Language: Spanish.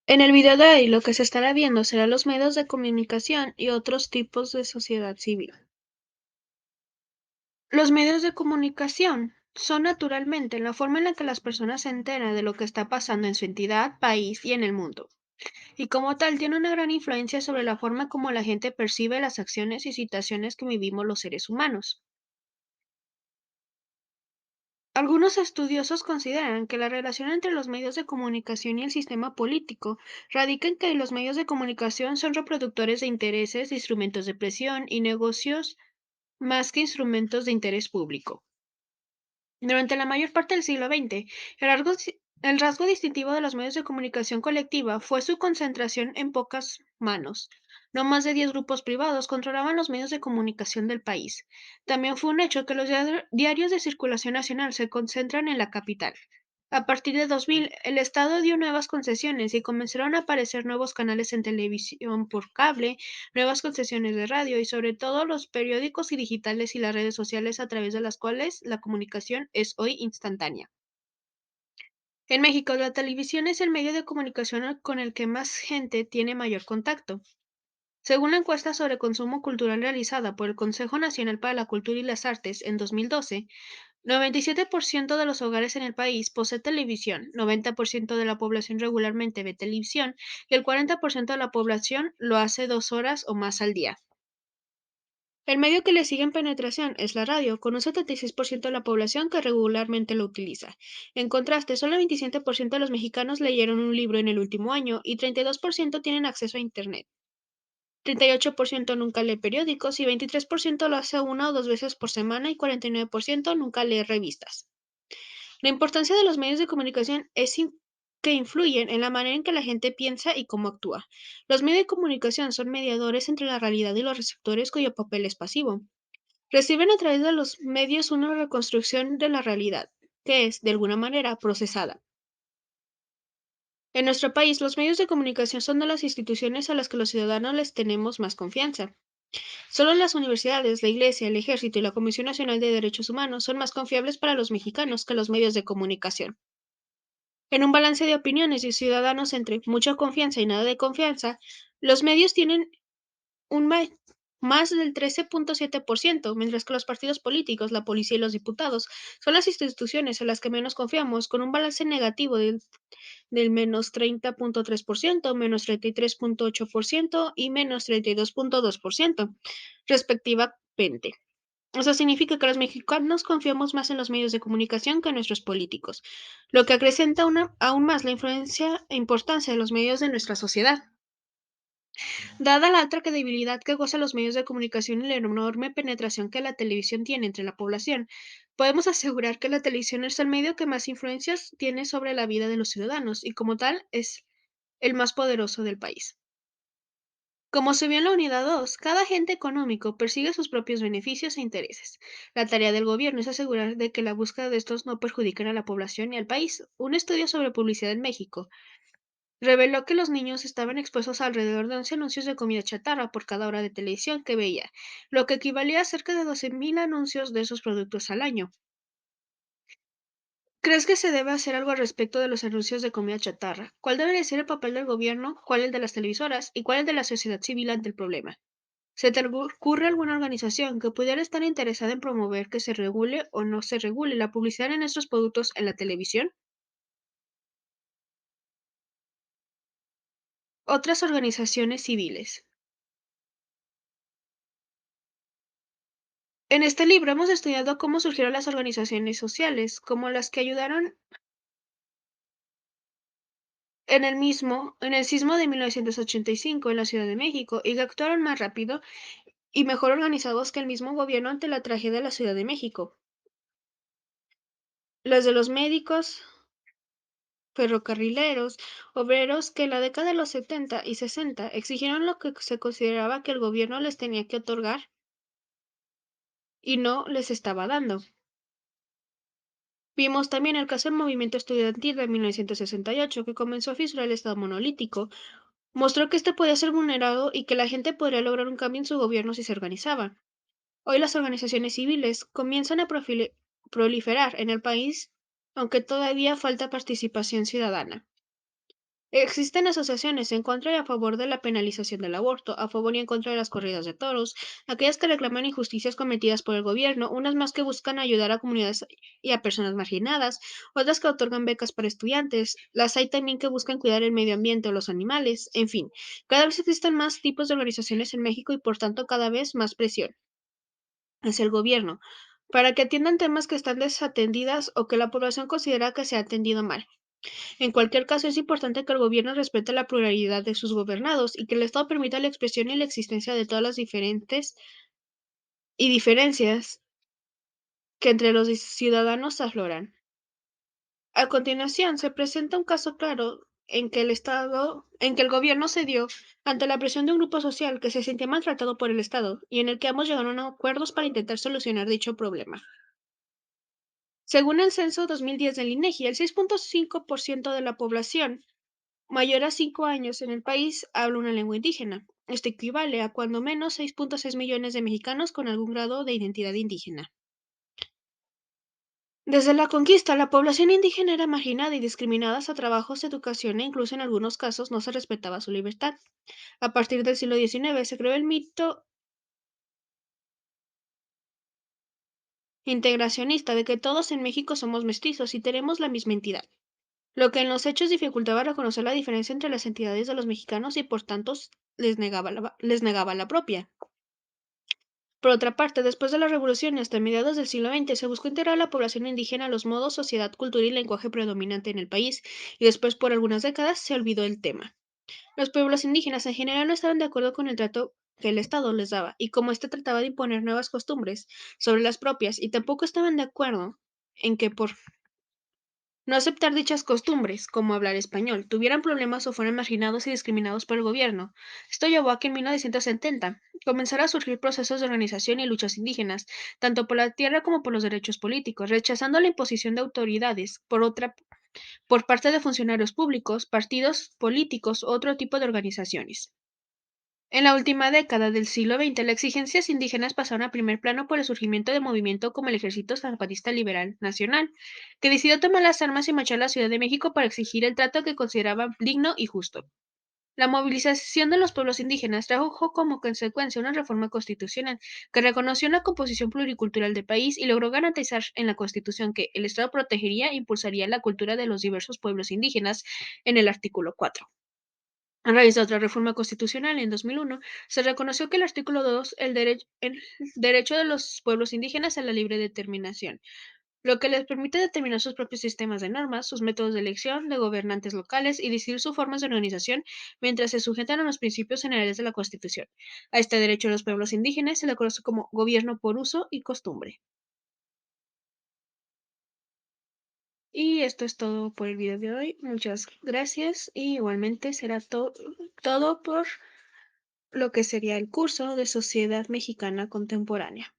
En el video de hoy lo que se estará viendo serán los medios de comunicación y otros tipos de sociedad civil. Los medios de comunicación son naturalmente la forma en la que las personas se enteran de lo que está pasando en su entidad, país y en el mundo, y como tal tiene una gran influencia sobre la forma como la gente percibe las acciones y situaciones que vivimos los seres humanos. Algunos estudiosos consideran que la relación entre los medios de comunicación y el sistema político radica en que los medios de comunicación son reproductores de intereses, instrumentos de presión y negocios más que instrumentos de interés público. Durante la mayor parte del siglo XX, el rasgo distintivo de los medios de comunicación colectiva fue su concentración en pocas manos. No más de 10 grupos privados controlaban los medios de comunicación del país. También fue un hecho que los diarios de circulación nacional se concentran en la capital. A partir de 2000, el Estado dio nuevas concesiones y comenzaron a aparecer nuevos canales en televisión por cable, nuevas concesiones de radio y sobre todo los periódicos y digitales y las redes sociales a través de las cuales la comunicación es hoy instantánea. En México, la televisión es el medio de comunicación con el que más gente tiene mayor contacto. Según la encuesta sobre consumo cultural realizada por el Consejo Nacional para la Cultura y las Artes en 2012, 97% de los hogares en el país posee televisión, 90% de la población regularmente ve televisión y el 40% de la población lo hace 2 horas o más al día. El medio que le sigue en penetración es la radio, con un 76% de la población que regularmente lo utiliza. En contraste, solo el 27% de los mexicanos leyeron un libro en el último año y 32% tienen acceso a Internet. 38% nunca lee periódicos y 23% lo hace una o dos veces por semana y 49% nunca lee revistas. La importancia de los medios de comunicación es que influyen en la manera en que la gente piensa y cómo actúa. Los medios de comunicación son mediadores entre la realidad y los receptores cuyo papel es pasivo. Reciben a través de los medios una reconstrucción de la realidad, que es, de alguna manera, procesada. En nuestro país, los medios de comunicación son de las instituciones a las que los ciudadanos les tenemos más confianza. Solo las universidades, la Iglesia, el Ejército y la Comisión Nacional de Derechos Humanos son más confiables para los mexicanos que los medios de comunicación. En un balance de opiniones y ciudadanos entre mucha confianza y nada de confianza, los medios tienen un más del 13.7%, mientras que los partidos políticos, la policía y los diputados son las instituciones en las que menos confiamos, con un balance negativo del menos 30.3%, menos 33.8% y menos 32.2%, respectivamente. Eso significa que los mexicanos confiamos más en los medios de comunicación que en nuestros políticos, lo que acrecenta aún más la influencia e importancia de los medios en nuestra sociedad. Dada la alta credibilidad que gozan los medios de comunicación y la enorme penetración que la televisión tiene entre la población, podemos asegurar que la televisión es el medio que más influencias tiene sobre la vida de los ciudadanos y como tal es el más poderoso del país. Como se vio en la unidad 2, cada agente económico persigue sus propios beneficios e intereses. La tarea del gobierno es asegurar de que la búsqueda de estos no perjudiquen a la población ni al país. Un estudio sobre publicidad en México reveló que los niños estaban expuestos a alrededor de 11 anuncios de comida chatarra por cada hora de televisión que veía, lo que equivalía a cerca de 12.000 anuncios de esos productos al año. ¿Crees que se debe hacer algo al respecto de los anuncios de comida chatarra? ¿Cuál debería ser el papel del gobierno? ¿Cuál el de las televisoras? ¿Y cuál el de la sociedad civil ante el problema? ¿Se te ocurre alguna organización que pudiera estar interesada en promover que se regule o no se regule la publicidad en estos productos en la televisión? Otras organizaciones civiles. En este libro hemos estudiado cómo surgieron las organizaciones sociales, como las que ayudaron en el sismo de 1985 en la Ciudad de México y que actuaron más rápido y mejor organizados que el mismo gobierno ante la tragedia de la Ciudad de México. Las de los médicos, ferrocarrileros, obreros que en la década de los 70 y 60 exigieron lo que se consideraba que el gobierno les tenía que otorgar y no les estaba dando. Vimos también el caso del movimiento estudiantil de 1968, que comenzó a fisurar el Estado monolítico. Mostró que este podía ser vulnerado y que la gente podría lograr un cambio en su gobierno si se organizaba. Hoy las organizaciones civiles comienzan a proliferar en el país, aunque todavía falta participación ciudadana. Existen asociaciones en contra y a favor de la penalización del aborto, a favor y en contra de las corridas de toros, aquellas que reclaman injusticias cometidas por el gobierno, unas más que buscan ayudar a comunidades y a personas marginadas, otras que otorgan becas para estudiantes, las hay también que buscan cuidar el medio ambiente o los animales, en fin, cada vez existen más tipos de organizaciones en México y por tanto cada vez más presión hacia el gobierno para que atiendan temas que están desatendidas o que la población considera que se ha atendido mal. En cualquier caso, es importante que el gobierno respete la pluralidad de sus gobernados y que el Estado permita la expresión y la existencia de todas las diferentes y diferencias que entre los ciudadanos afloran. A continuación, se presenta un caso claro en que el gobierno cedió ante la presión de un grupo social que se sentía maltratado por el Estado y en el que ambos llegaron a acuerdos para intentar solucionar dicho problema. Según el censo 2010 del INEGI, el 6.5% de la población mayor a 5 años en el país habla una lengua indígena. Esto equivale a cuando menos 6.6 millones de mexicanos con algún grado de identidad indígena. Desde la conquista, la población indígena era marginada y discriminada a trabajos, educación e incluso en algunos casos no se respetaba su libertad. A partir del siglo XIX se creó el mito integracionista de que todos en México somos mestizos y tenemos la misma entidad, lo que en los hechos dificultaba reconocer la diferencia entre las entidades de los mexicanos y por tanto les negaba la propia. Por otra parte, después de la revolución y hasta mediados del siglo XX, se buscó integrar a la población indígena a los modos, sociedad, cultura y lenguaje predominante en el país, y después por algunas décadas se olvidó el tema. Los pueblos indígenas en general no estaban de acuerdo con el trato que el Estado les daba, y cómo éste trataba de imponer nuevas costumbres sobre las propias, y tampoco estaban de acuerdo en que por no aceptar dichas costumbres, como hablar español, tuvieran problemas o fueran marginados y discriminados por el gobierno. Esto llevó a que en 1970 comenzara a surgir procesos de organización y luchas indígenas, tanto por la tierra como por los derechos políticos, rechazando la imposición de autoridades, por parte de funcionarios públicos, partidos políticos u otro tipo de organizaciones. En la última década del siglo XX, las exigencias indígenas pasaron a primer plano por el surgimiento de movimiento como el Ejército Zapatista Liberal Nacional, que decidió tomar las armas y marchar a la Ciudad de México para exigir el trato que consideraban digno y justo. La movilización de los pueblos indígenas trajo como consecuencia una reforma constitucional que reconoció la composición pluricultural del país y logró garantizar en la Constitución que el Estado protegería e impulsaría la cultura de los diversos pueblos indígenas en el artículo 4. A raíz de otra reforma constitucional en 2001, se reconoció que el artículo 2, el derecho de los pueblos indígenas a la libre determinación, lo que les permite determinar sus propios sistemas de normas, sus métodos de elección de gobernantes locales y decidir sus formas de organización mientras se sujetan a los principios generales de la Constitución. A este derecho de los pueblos indígenas se le conoce como gobierno por uso y costumbre. Y esto es todo por el video de hoy. Muchas gracias y igualmente será todo por lo que sería el curso de Sociedad Mexicana Contemporánea.